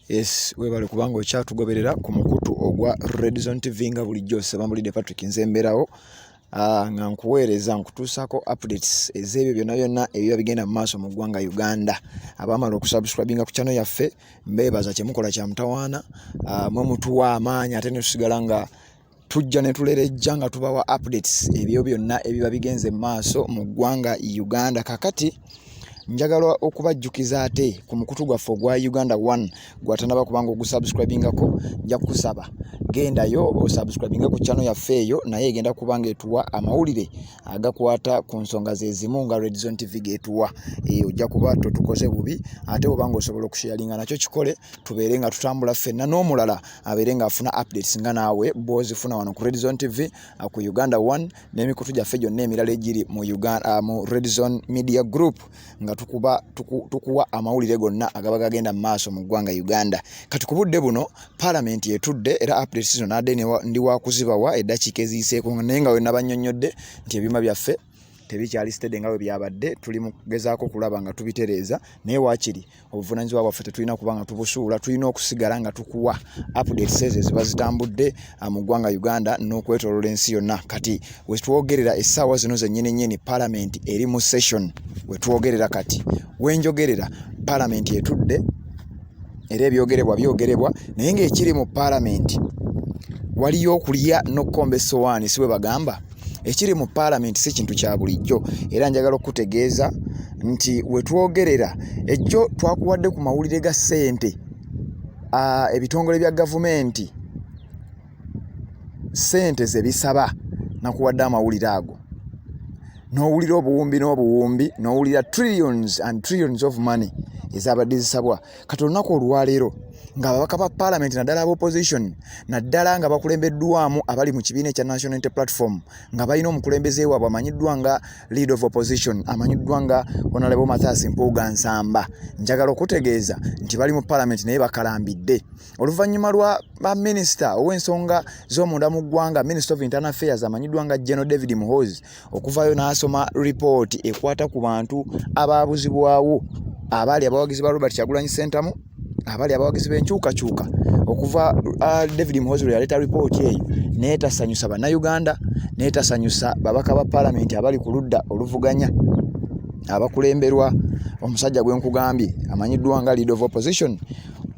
Yes, webale kubanga okyatugoberera ku mukutu ogwa Red Zone TV nga bulijjo Sebambulidde Patrick nzemberawo nga nkuweereza nkutuusako updates ez'ebyo byonna ebiba bigenda mu maaso mu ggwanga Uganda. Abamala okusubscribinga ku channel yaffe mbeebaza kyemukola kya mutawaana mwe mutuwa amaanyi ate ne tusigala nga tujja ne tuleerejja nga tubawa updates ebyo byonna ebiba bigenze mu maaso mu ggwanga Uganda. Kakati njagala okubajjukiza ate ku mukutu gwaffe ogwa Uganda 1 gwatanaba kubanga ogusubscribingako nja kusaba gendayo osubscribinga ku channel yaffe eyo naye egenda kubanga etuwa amawulire agakwata ku nsonga zezimu nga Red Zone TV getuwa ojja kuba totukoze bubi ate obanga osobola okusharinga nakyo kikole tubeere nga tutambula ffenna n'omulala abeere nga afuna updates nga naawe bw'ozifuna wano ku Red Zone TV ku Uganda 1 n'emikutu gyaffe gyonna emirala egiri mu Uganda mu Red Zone Media Group nga tukuwa amawulire gonna agaba gagenda mu maaso mu ggwanga Uganda. Kati ku budde buno Parliament yetudde era updates zino nadde ndi wa kuzibawa eddakiika eziyiseeko naye nga we nabannyonnyodde nti ebyuma byaffe tebikyali steady nga bwe byabadde tuli mu kugezaako kulaba nga tubitereeza naye waakiri obuvunaanyizibwa bwaffe tetulina kuba nga tubusuula tulina okusigala nga tukuwa updates ezo eziba zitambudde mu ggwanga Uganda n'okwetooloola ensi yonna. Kati we twogerera essaawa zino zennyini Parliament eri mu session we twogerera kati wenjogerera Parliament etudde era byogerebwa naye ng'ekiri mu Parliament waliyo okulya n'okkomba essowaani si bwe bagamba. Ekiri mu Parliament si kintu kya bulijjo era njagala okutegeeza nti we twogerera ejjo twakuwadde ku mawulire ga ssente ebitongole bya gavumenti ssente ze bisaba nakuwadde amawulire ago n'owulira obuwumbi n'owulira trillions and trillions of money ezabadde zisabwa. Kati olunaku olwaleero ng'ababaka ba Parliament naddala ab'opposition naddala nga bakulembeddwamu abali mu kibiina ekya National Unity Platform nga balina omukulembeze waabwe amanyiddwa nga lead of opposition amanyiddwa nga Honorable Mathias Mpuuga Nsamba. Njagala okutegeeza nti bali mu Parliament naye bakalambidde oluvannyuma lwa minisita ow'ensonga z'omunda mu ggwanga Minister of Internal Affairs amanyiddwa nga General David Muhoozi okuvaayo n'asoma report ekwata ku bantu abaabuzibwawo abali abawagizi ba Robert Kyagulanyi Ssentamu abali abawagizi b'enkyukakyuka okuva David Muhoozi yaleeta report eyo neetasanyusa bannayuganda neetasanyusa babaka ba Parliament abali ku ludda oluvuganya abakulemberwa omusajja gwe nkugambye amanyiddwa nga lead of opposition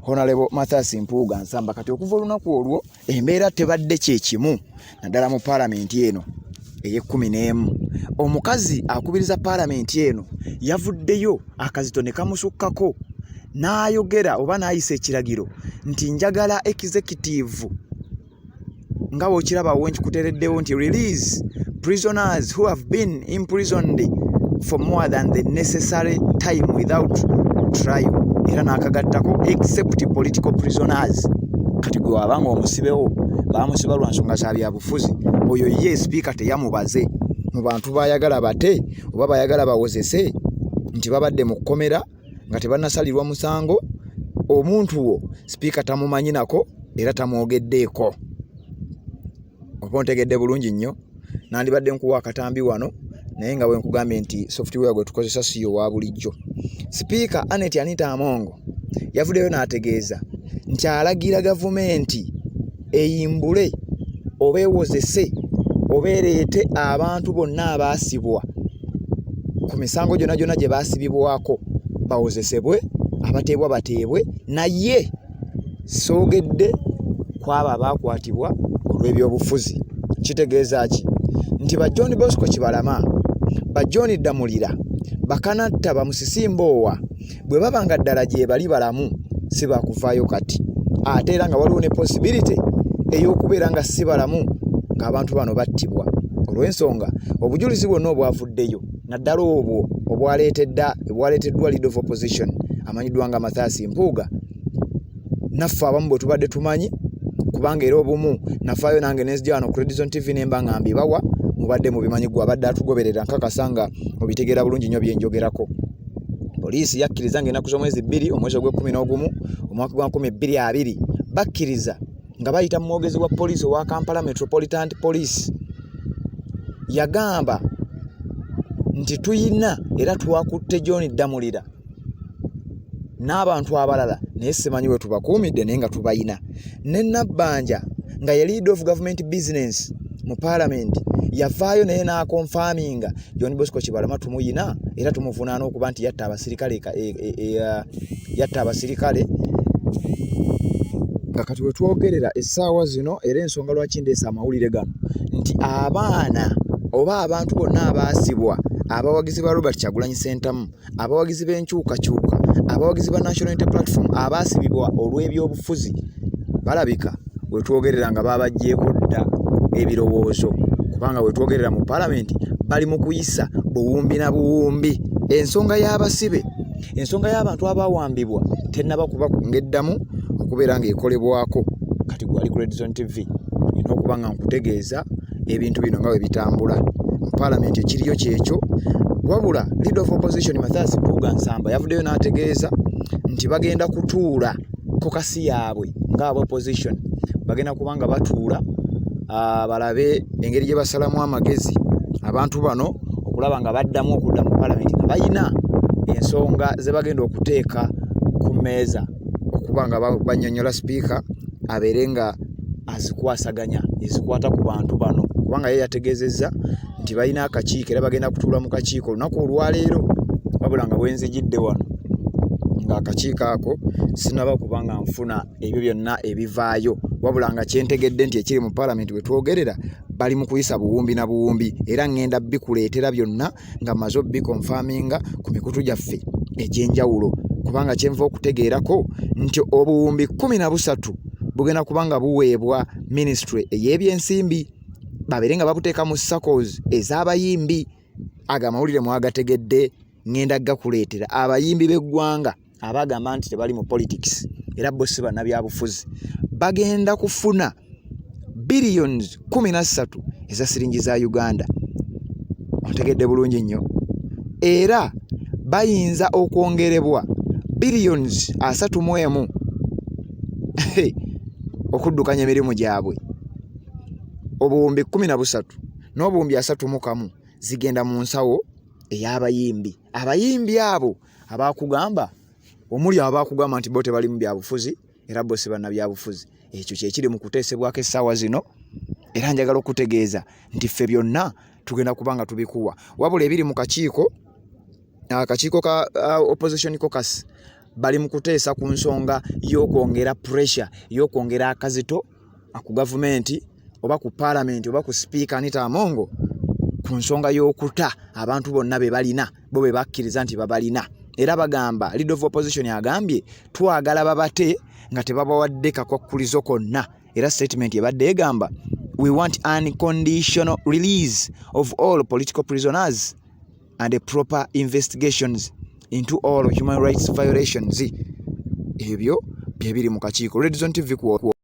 Honorable Mathias Mpuuga Nsamba. Kati okuva olunaku olwo embeera tebadde kyekimu naddala mu Parliament eno ey'e11 omukazi akubiriza Parliament eno yavuddeyo akazito ne kamusukkako n'ayogera oba n'ayisa ekiragiro nti njagala executive nga bw'okiraba wenkikuteereddewo nti release prisoners who have been imprisoned for more than the necessary time without trial era n'akagattako except political prisoners. Kati gwe wabanga omusibewo bamusiba lwa nsonga za byabufuzi oyo ye speaker teyamubaze mu bantu bayagala bate oba bayagala bawozese nti babadde mu kkomera nga tebannasalirwa musango omuntu wo speaker tamumanyi nako era tamwogeddeeko. Oba ontegedde bulungi nnyo nandibadde nkuwa akatambi wano naye nga wenkugambye nti software gwe tukozesa siyo wa bulijjo. Speaker Anet Anita Amongo yavuddeyo n'ategeeza nti alagira gavumenti eyimbule oba ewozese oba ereete abantu bonna abaasibwa ku misango gyonna gye baasibibwako bawozesebwe abateebwa bateebwe naye soogedde kwabo abaakwatibwa olw'ebyobufuzi. Kitegeeza ki nti ba John Bosco Kibalama ba John Damulira bakanatta bamusisimboowa bwe baba nga ddala gye bali balamu si bakuvaayo kati ate era nga waliwo ne possibility ey'okubeera nga si balamu ng'abantu bano battibwa olw'ensonga obujulizi bwonna obwavuddeyo naddala obwo obwaleeteddwa lead of opposition amanyiddwa nga Mathias Mpuuga naffe abamu bwe tubadde tumanyi kubanga era obumu nafaayo nange nenzija wano ku Red Zone TV nemba nga mbibawa mubadde mubimanyi gwe abadde atugoberera nkakasa nga obitegeera bulungi nnyo byenjogerako. Poliisi yakkiriza ng'ennaku z'omwezi 2 omwezi ogw'E11 omwaka gwa 2020 bakkiriza nga bayita mu mwogezi wa poliisi owa Kampala Metropolitan Police yagamba nti tuyina era twakutte John Damulira n'abantu abalala naye simanyi bwe tubakuumidde naye nga tubayina. Ne Nabbanja nga ye leader of government business mu parliament yavaayo naye n'akonfaminga John Bosco Kibalama tumuyina era tumuvunaana okuba nti yatta abasirikale nga kati we twogerera essaawa zino era ensonga lwaki ndeesa amawulire gano nti abaana oba abantu bonna abaasibwa abawagizi ba Robert Kyagulanyi Ssentamu, abawagizi b'enkyukakyuka, abawagizi ba National Unity Platform abaasibibwa olw'ebyobufuzi balabika we twogerera nga babaggyeko dda ebirowoozo kubanga we twogerera mu parliament bali mu kuyisa buwumbi na buwumbi ensonga y'abasibe, ensonga y'abantu abawambibwa tennaba kuba ngeddamu okubeera ng'ekolebwako. Kati gwali ku Red Zone TV nina okuba nga nkutegeeza ebintu bino nga we bitambula mu parliament. Ekiriyo kyekyo wabula leader of opposition Mathias Mpuuga Nsamba yavuddeyo n'ategeeza nti bagenda kutuula kokasi yaabwe ng'aba opposition bagenda kubanga batuula balabe engeri gye basalamu amagezi abantu bano okulaba nga baddamu okudda mu parliament nga bayina ensonga ze bagenda okuteeka ku mmeeza okuba nga bannyonnyola sipiika abeere nga azikwasaganya ezikwata ku bantu bano kubanga ye yategeezezza nti balina akakiiko era bagenda kutuula mu kakiiko olunaku olwaleero wabula nga bwenzijidde wano nga akakiiko ako sinaba kuba nga nfuna ebyo byonna ebivaayo wabula nga kyentegedde nti ekiri mu parliament we twogerera bali mu kuyisa buwumbi na buwumbi era ngenda bikuleetera byonna nga maze bikonfaminga ku mikutu gyaffe egy'enjawulo kubanga kyenva okutegeerako nti obuwumbi 13 bugenda kubanga buweebwa ministry ey'ebyensimbi babeere nga babuteeka mu SACCOs ez'abayimbi. Aga amawulire mwagategedde ngenda gakuleetera abayimbi b'eggwanga abagamba nti tebali mu politics era bo si bannabyabufuzi bagenda kufuna billions 13 eza siringi za Uganda. Ontegedde bulungi nnyo. Era bayinza okwongerebwa billions 31 okuddukanya emirimu gyabwe. Obuwumbi 13 n'obuwumbi 31 zigenda mu nsawo ey'abayimbi. Abayimbi abo abakugamba omuli abakugamba nti bo tebali mu byabufuzi era bo si bannabyabufuzi. Ekyo kye kiri mu kuteesebwako essaawa zino era njagala okutegeeza nti ffe byonna tugenda kubanga tubikuwa wabula ebiri mu kakiiko akakiiko ka opposition caucus bali mu kuteesa ku nsonga y'okwongera pressure y'okwongera akazito ku gavumenti oba ku parliament oba ku speaker Anita Amongo ku nsonga y'okuta abantu bonna be balina bo be bakkiriza nti babalina. Era bagamba leader of opposition agambye twagala babate nga tebabawadde kakwakulizo konna. Era statement ebadde egamba we want unconditional release of all political prisoners and a proper investigations into all human rights violations. Ebyo bye biri mu kakiiko. Red Zone TV